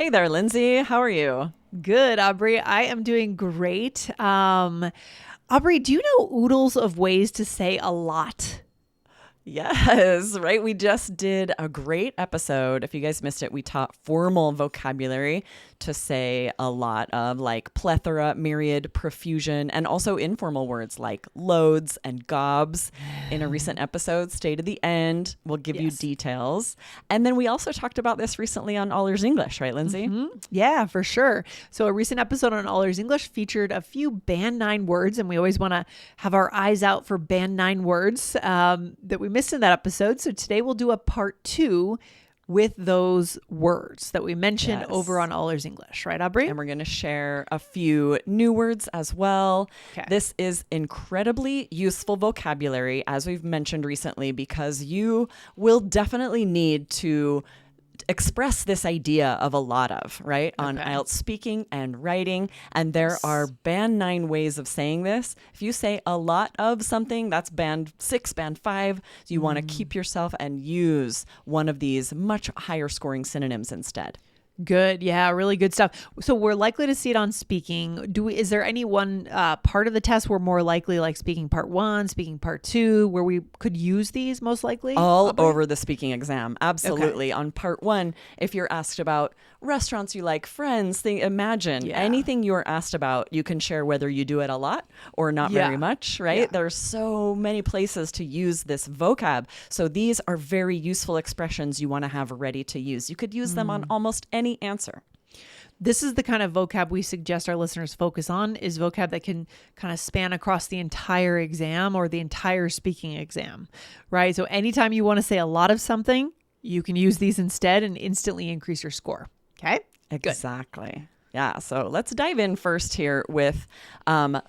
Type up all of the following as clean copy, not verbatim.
Hey there, Lindsay. How are you? Good, Aubrey. I am doing great. Aubrey, do you know oodles of ways to say a lot? Yes, right. We just did a great episode. If you guys missed it, we taught formal vocabulary to say a lot of like plethora, myriad, profusion, and also informal words like loads and gobs in a recent episode. Stay to the end. We'll give you Yes. details. And then we also talked about this recently on All Ears English, right, Lindsay? Yeah, for sure. So a recent episode on All Ears English featured a few Band 9 words, and we always want to have our eyes out for Band 9 words that we missed in that episode. So today we'll do a part 2 with those words that we mentioned Yes. over on All Ears English. Right, Aubrey? And we're going to share a few new words as well. Okay. This is incredibly useful vocabulary, as we've mentioned recently, because you will definitely need to express this idea of a lot of, right? On Okay. IELTS speaking and writing. And there are band 9 ways of saying this. If you say a lot of something, that's band 6, band 5. So you want to keep yourself and use one of these much higher scoring synonyms instead. Good. Yeah, really good stuff. So we're likely to see it on speaking. Is there any one part of the test we're more likely, like speaking part 1, speaking part 2, where we could use these most likely? All Aubrey? over the speaking exam. Absolutely. On part 1, if you're asked about restaurants you like, friends, imagine Yeah. anything you're asked about, you can share whether you do it a lot or not Yeah. very much, right? Yeah. There's so many places to use this vocab. So these are very useful expressions you want to have ready to use. You could use them on almost any answer. This is the kind of vocab we suggest our listeners focus on, is vocab that can kind of span across the entire exam or the entire speaking exam, right? So anytime you want to say a lot of something, you can use these instead and instantly increase your score. Okay? Exactly. Yeah. So let's dive in first here with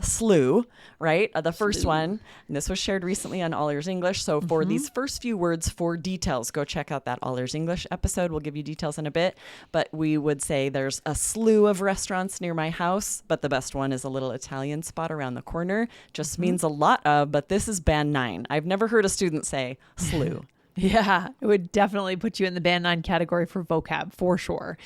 slew, right? The first one, and this was shared recently on All Ears English. So for these first few words, for details, go check out that All Ears English episode. We'll give you details in a bit. But we would say there's a slew of restaurants near my house, but the best one is a little Italian spot around the corner. Just means a lot of, but this is band 9. I've never heard a student say slew. Yeah, it would definitely put you in the band 9 category for vocab, for sure.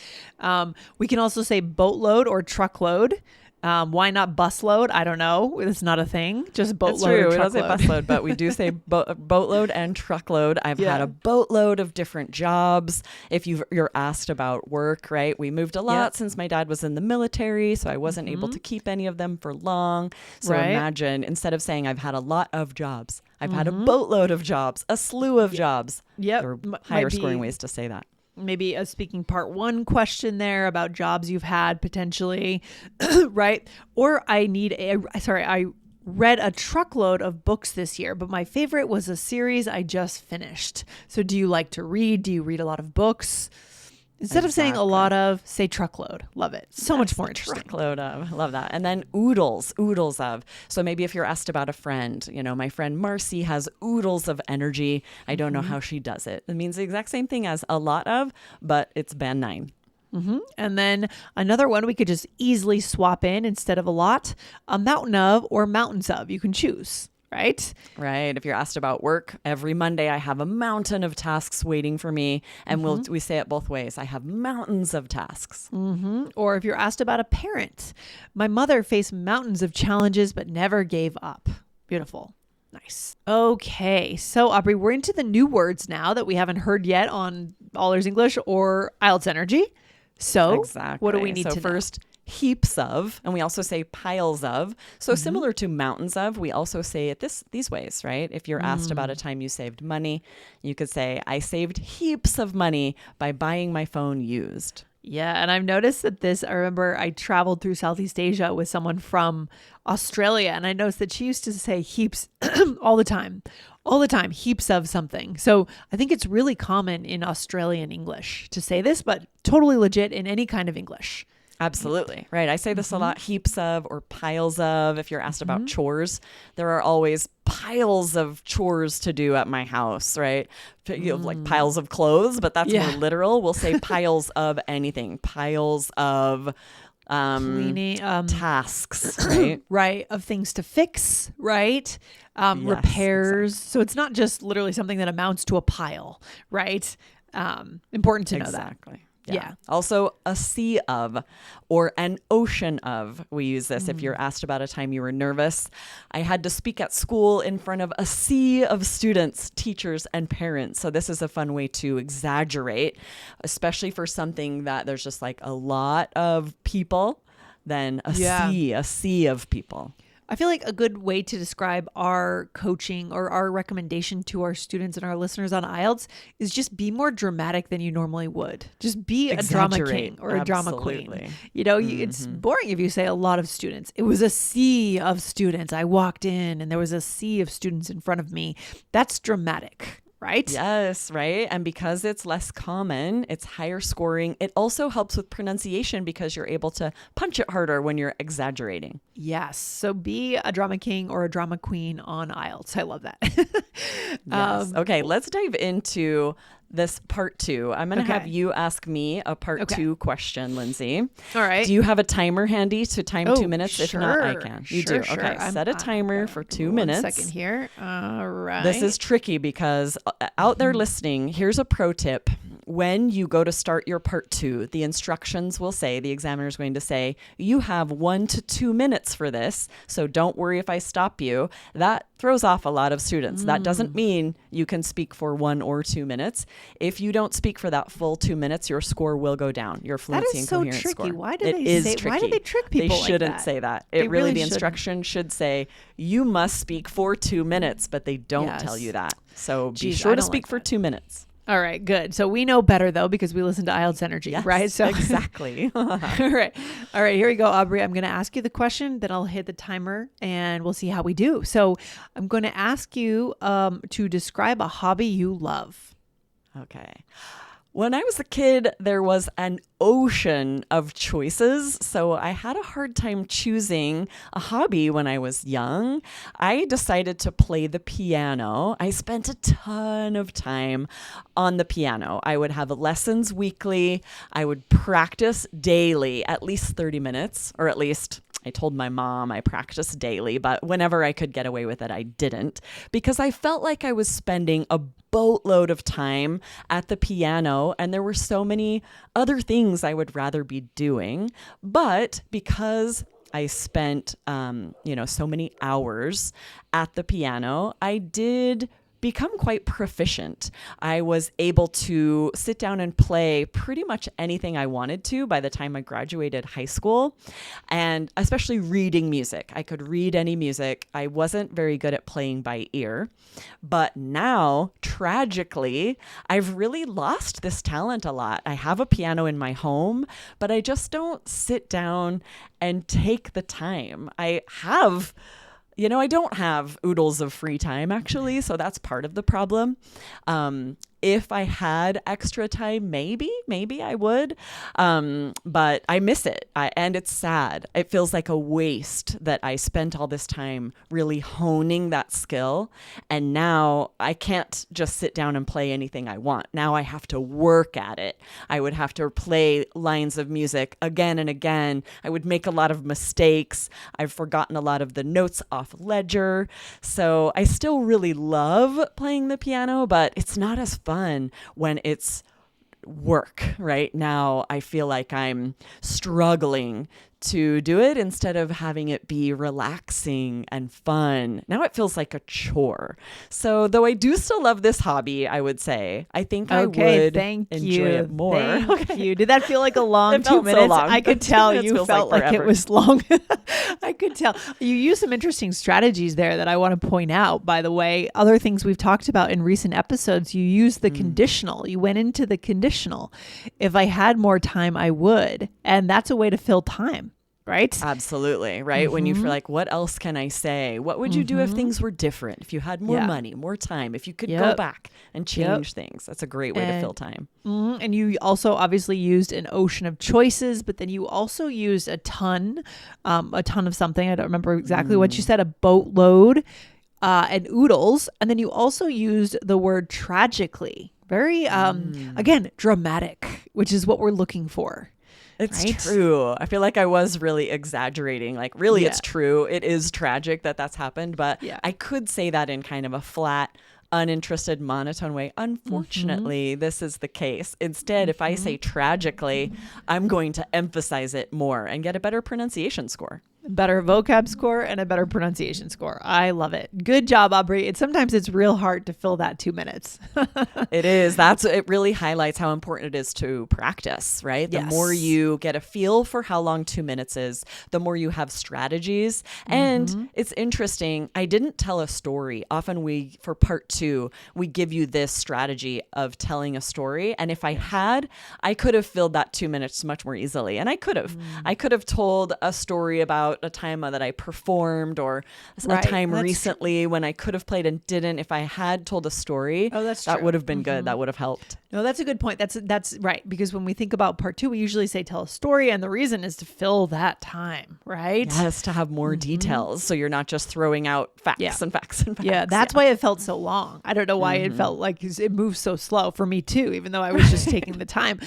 We can also say boatload or truckload. Why not busload? I don't know. It's not a thing. Just That's boatload true. or We don't say truckload. busload, but we do say boatload and truckload. I've had a boatload of different jobs. If you're asked about work, right? We moved a lot Yep. since my dad was in the military, so I wasn't able to keep any of them for long. So Right. imagine, instead of saying I've had a lot of jobs, I've had a boatload of jobs, a slew of jobs. Yep. There are Might higher be scoring ways to say that. Maybe a speaking part 1 question there about jobs you've had potentially, right? Or I read a truckload of books this year, but my favorite was a series I just finished. So do you like to read? Do you read a lot of books? Instead of saying a lot of, say truckload. Love it. So much more interesting. Truckload of. Love that. And then oodles of. So maybe if you're asked about a friend, my friend Marcy has oodles of energy. I don't know how she does it. It means the exact same thing as a lot of, but it's band 9. And then another one we could just easily swap in instead of a lot, a mountain of or mountains of. You can choose, right? Right. If you're asked about work, every Monday I have a mountain of tasks waiting for me. And we say it both ways. I have mountains of tasks. Or if you're asked about a parent, my mother faced mountains of challenges but never gave up. Beautiful. Nice. Okay. So Aubrey, we're into the new words now that we haven't heard yet on All Ears English or IELTS Energy. So Exactly. what do we need so to know? first, heaps of, and we also say piles of. So similar to mountains of, we also say it these ways, right? If you're asked about a time you saved money, you could say, I saved heaps of money by buying my phone used. Yeah, and I've noticed that I remember I traveled through Southeast Asia with someone from Australia, and I noticed that she used to say heaps all the time, heaps of something. So I think it's really common in Australian English to say this, but totally legit in any kind of English. Absolutely. Right. I say this a lot, heaps of or piles of. If you're asked about chores, there are always piles of chores to do at my house, right? You have like piles of clothes, but that's more literal. We'll say piles of anything, piles of Cleaning, tasks, right? right, of things to fix, right? Repairs. Exactly. So it's not just literally something that amounts to a pile, right? Important to know that. Exactly. Yeah. Also, a sea of or an ocean of. We use this if you're asked about a time you were nervous. I had to speak at school in front of a sea of students, teachers, and parents. So this is a fun way to exaggerate, especially for something that there's just like a lot of people, then a sea of people. I feel like a good way to describe our coaching or our recommendation to our students and our listeners on IELTS is just be more dramatic than you normally would. Just be a drama king or a drama queen. You know, it's boring if you say a lot of students. It was a sea of students. I walked in and there was a sea of students in front of me. That's dramatic. Right? Yes, right. And because it's less common, it's higher scoring. It also helps with pronunciation because you're able to punch it harder when you're exaggerating. Yes. So be a drama king or a drama queen on IELTS. I love that. Yes. Okay, let's dive into this part 2. I'm going to have you ask me a part 2 question, Lindsay. All right. Do you have a timer handy to time 2 minutes? Sure. If not, I can. You do. Sure. Okay. Set a timer for 2 minutes. 1 second here. All right. This is tricky because out there listening, here's a pro tip. When you go to start your part 2, the instructions will say, the examiner is going to say, you have 1 to 2 minutes for this. So don't worry if I stop you. That throws off a lot of students. That doesn't mean you can speak for 1 or 2 minutes. If you don't speak for that full 2 minutes, your score will go down. Your fluency and coherence score. That is so tricky. Why do they trick people? They shouldn't like that? say that. The really instruction should say you must speak for 2 minutes, but they don't tell you that. So be sure to speak for 2 minutes. All right, good. So we know better though because we listen to IELTS Energy, right? So exactly. All right, here we go, Aubrey. I'm going to ask you the question, then I'll hit the timer, and we'll see how we do. So I'm going to ask you to describe a hobby you love. Okay. When I was a kid, there was an ocean of choices, so I had a hard time choosing a hobby when I was young. I decided to play the piano. I spent a ton of time on the piano. I would have lessons weekly. I would practice daily, at least 30 minutes, or at least I told my mom I practiced daily, but whenever I could get away with it, I didn't, because I felt like I was spending a boatload of time at the piano and there were so many other things I would rather be doing. But because I spent, so many hours at the piano, I did become quite proficient. I was able to sit down and play pretty much anything I wanted to by the time I graduated high school, and especially reading music. I could read any music. I wasn't very good at playing by ear, but now, tragically, I've really lost this talent a lot. I have a piano in my home, but I just don't sit down and take the time. I don't have oodles of free time, actually, so that's part of the problem. If I had extra time, maybe I would, but I miss it, and it's sad. It feels like a waste that I spent all this time really honing that skill, and now I can't just sit down and play anything I want. Now I have to work at it. I would have to play lines of music again and again. I would make a lot of mistakes. I've forgotten a lot of the notes off ledger, so I still really love playing the piano, but it's not as fun when it's work. Right now, I feel like I'm struggling to do it instead of having it be relaxing and fun. Now it feels like a chore. So though I do still love this hobby, I would say, I think I would enjoy it more. Thank you. Did that feel like a long It 2 felt minutes? so long. I could tell 2 minutes you feels felt like like it forever. was long. I could tell. You used some interesting strategies there that I want to point out, by the way. Other things we've talked about in recent episodes, you used the conditional. You went into the conditional. If I had more time, I would. And that's a way to fill time. Right? Absolutely. Right. When you feel like, what else can I say? What would you do if things were different? If you had more money, more time, if you could go back and change things? That's a great way to fill time. And you also obviously used an ocean of choices, but then you also used a ton of something. I don't remember exactly what you said, a boatload, and oodles. And then you also used the word tragically. Very, again, dramatic, which is what we're looking for. It's true. I feel like I was really exaggerating. Like, really, it's true. It is tragic that that's happened. But I could say that in kind of a flat, uninterested, monotone way. Unfortunately, this is the case. Instead, if I say tragically, I'm going to emphasize it more and get a better pronunciation score. Better vocab score and a better pronunciation score. I love it. Good job, Aubrey. Sometimes it's real hard to fill that 2 minutes. It is. It really highlights how important it is to practice, right? The more you get a feel for how long 2 minutes is, the more you have strategies. And it's interesting. I didn't tell a story. Often for part 2, we give you this strategy of telling a story. And if I had, I could have filled that 2 minutes much more easily. And I could have. I could have told a story about a time that I performed or a time recently when I could have played and didn't. If I had told a story, that would have been good. That would have helped. No, that's a good point. That's right. Because when we think about part 2, we usually say tell a story. And the reason is to fill that time, right? Yes, to have more details. So you're not just throwing out facts and facts and facts. Yeah, that's why it felt so long. I don't know why it felt like it moved so slow for me too, even though I was just taking the time.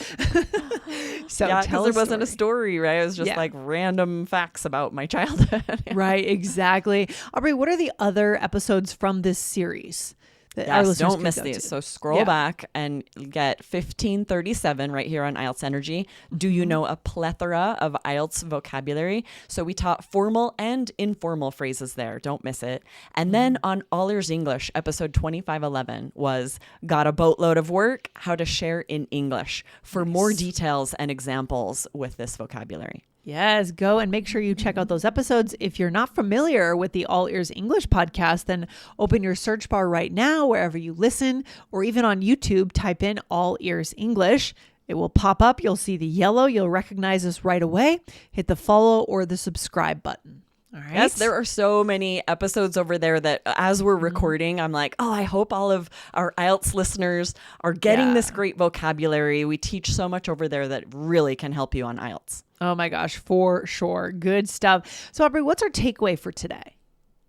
So yeah, because there wasn't a story, right? It was just like random facts about my childhood. Right, exactly. Aubrey, what are the other episodes from this series? Yes, don't miss these. So scroll back and get 1537 right here on IELTS Energy. Do you know a plethora of IELTS vocabulary? So we taught formal and informal phrases there. Don't miss it. And then on All Ears English, episode 2511 was got a boatload of work, how to share in English for more details and examples with this vocabulary. Yes, go and make sure you check out those episodes. If you're not familiar with the All Ears English podcast, then open your search bar right now, wherever you listen, or even on YouTube, type in All Ears English. It will pop up. You'll see the yellow. You'll recognize us right away. Hit the follow or the subscribe button. All right. Yes, there are so many episodes over there that as we're recording, I'm like, I hope all of our IELTS listeners are getting this great vocabulary. We teach so much over there that really can help you on IELTS. Oh my gosh, for sure. Good stuff. So Aubrey, what's our takeaway for today?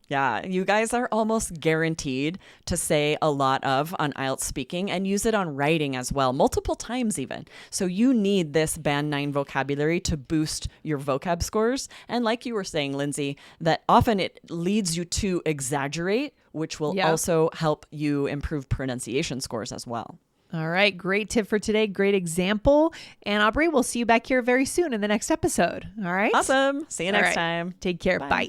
Yeah, you guys are almost guaranteed to say a lot of on IELTS speaking and use it on writing as well, multiple times even. So you need this Band 9 vocabulary to boost your vocab scores. And like you were saying, Lindsay, that often it leads you to exaggerate, which will also help you improve pronunciation scores as well. All right. Great tip for today. Great example. And Aubrey, we'll see you back here very soon in the next episode. All right. Awesome. See you next time. Take care. Bye.